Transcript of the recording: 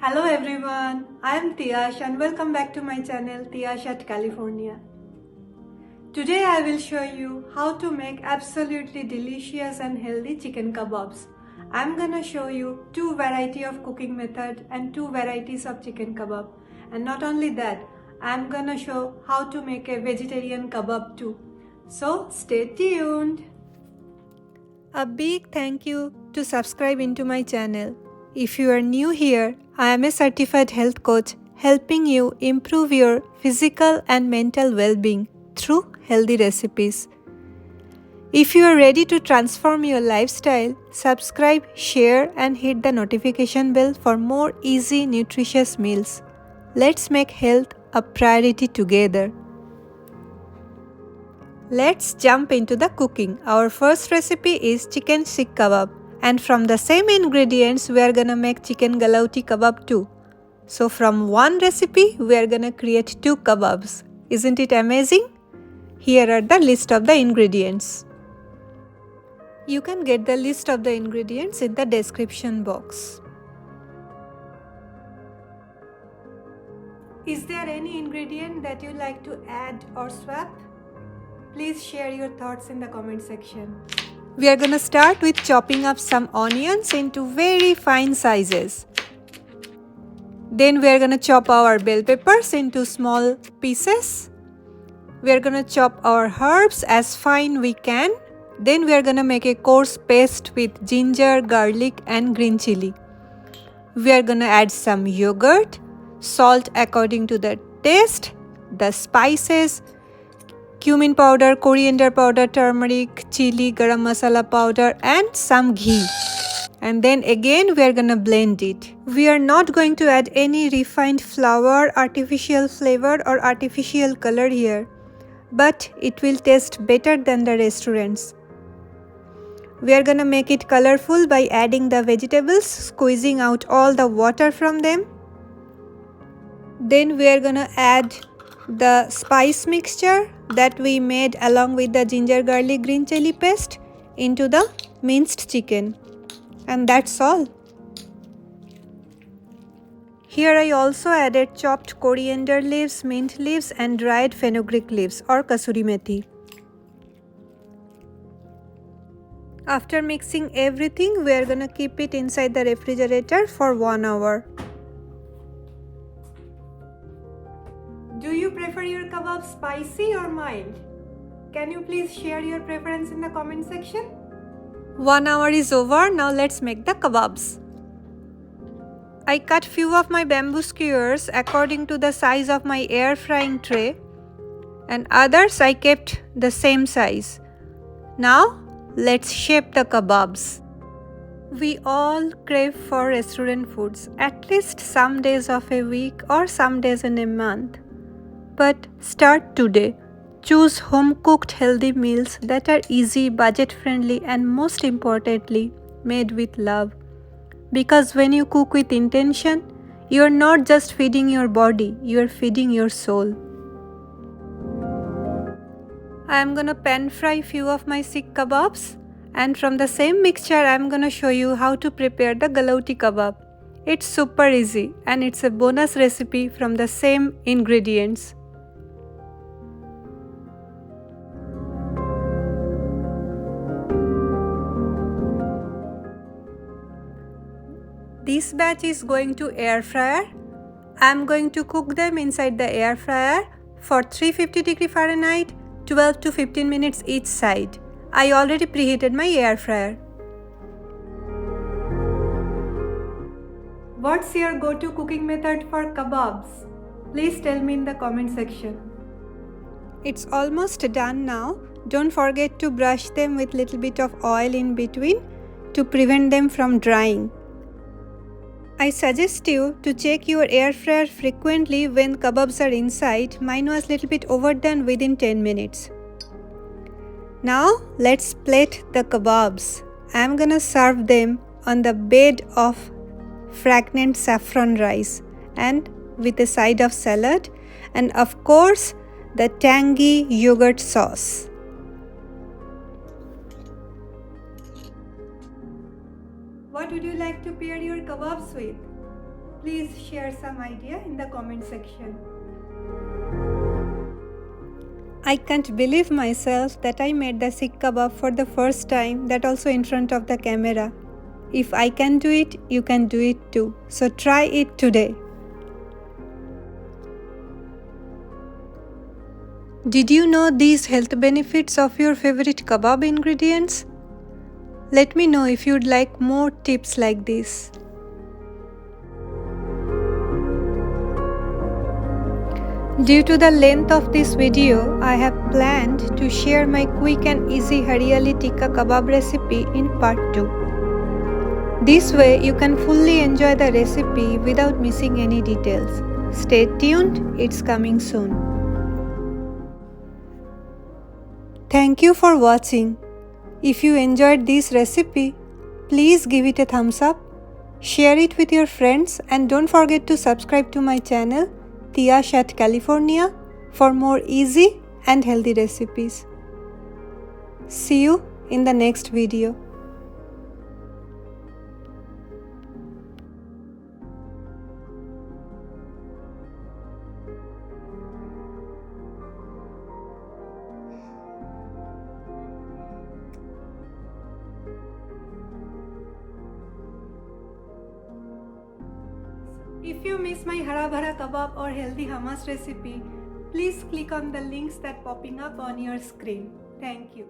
Hello everyone, I am Tiash and welcome back to my channel Tiash at California. Today I will show you how to make absolutely delicious and healthy chicken kebabs. I am gonna show you two varieties of cooking method and two varieties of chicken kebab. And not only that, I am gonna show how to make a vegetarian kebab too. So stay tuned. A big thank you to subscribe into my channel. If you are new here, I am a certified health coach helping you improve your physical and mental well-being through healthy recipes. If you are ready to transform your lifestyle, subscribe, share and hit the notification bell for more easy, nutritious meals. Let's make health a priority together. Let's jump into the cooking. Our first recipe is chicken Seekh Kabab. And from the same ingredients, we are gonna make chicken galauti kebab too. So from one recipe, we are gonna create two kebabs. Isn't it amazing? Here are the list of the ingredients. You can get the list of the ingredients in the description box. Is there any ingredient that you like to add or swap? Please share your thoughts in the comment section. We are gonna start with chopping up some onions into very fine sizes. Then we are gonna chop our bell peppers into small pieces. We are gonna chop our herbs as fine we can. Then we are gonna make a coarse paste with ginger, garlic and green chili. We are gonna add some yogurt, salt according to the taste, the spices, cumin powder, coriander powder, turmeric, chili, garam masala powder and some ghee. And then again we are gonna blend it. We are not going to add any refined flour, artificial flavor or artificial color here. But it will taste better than the restaurants. We are gonna make it colorful by adding the vegetables, squeezing out all the water from them. Then we are gonna add the spice mixture that we made along with the ginger garlic green chili paste into the minced chicken, and that's all. Here I also added chopped coriander leaves, mint leaves and dried fenugreek leaves or Kasturi methi. After mixing everything, we are gonna keep it inside the refrigerator for 1 hour. Do you prefer your kebab spicy or mild? Can you please share your preference in the comment section? 1 hour is over, now let's make the kebabs. I cut few of my bamboo skewers according to the size of my air frying tray and others I kept the same size. Now let's shape the kebabs. We all crave for restaurant foods at least some days of a week or some days in a month. But start today. Choose home-cooked healthy meals that are easy, budget-friendly and most importantly, made with love. Because when you cook with intention, you are not just feeding your body, you are feeding your soul. I am gonna pan fry few of my Seekh Kababs, and from the same mixture I am gonna show you how to prepare the galauti kebab. It's super easy and it's a bonus recipe from the same ingredients. This batch is going to air fryer. I am going to cook them inside the air fryer for 350 Fahrenheit, 12 to 15 minutes each side. I already preheated my air fryer. What's your go-to cooking method for kebabs? Please tell me in the comment section. It's almost done now. Don't forget to brush them with little bit of oil in between to prevent them from drying. I suggest you to check your air fryer frequently when kebabs are inside. Mine was little bit overdone within 10 minutes. Now let's plate the kebabs. I am gonna serve them on the bed of fragrant saffron rice and with a side of salad and of course the tangy yogurt sauce. What would you like to pair your kebabs with? Please share some idea in the comment section. I can't believe myself that I made the Seekh Kabab for the first time, that also in front of the camera. If I can do it, you can do it too. So try it today. Did you know these health benefits of your favorite kebab ingredients? Let me know if you'd like more tips like this. Due to the length of this video, I have planned to share my quick and easy Hariyali tikka kebab recipe in part 2. This way you can fully enjoy the recipe without missing any details. Stay tuned, it's coming soon. Thank you for watching. If you enjoyed this recipe, please give it a thumbs up, share it with your friends, and don't forget to subscribe to my channel Tiash at California for more easy and healthy recipes. See you in the next video. If you miss my hara bhara kebab or healthy hummus recipe, please click on the links that popping up on your screen. Thank you.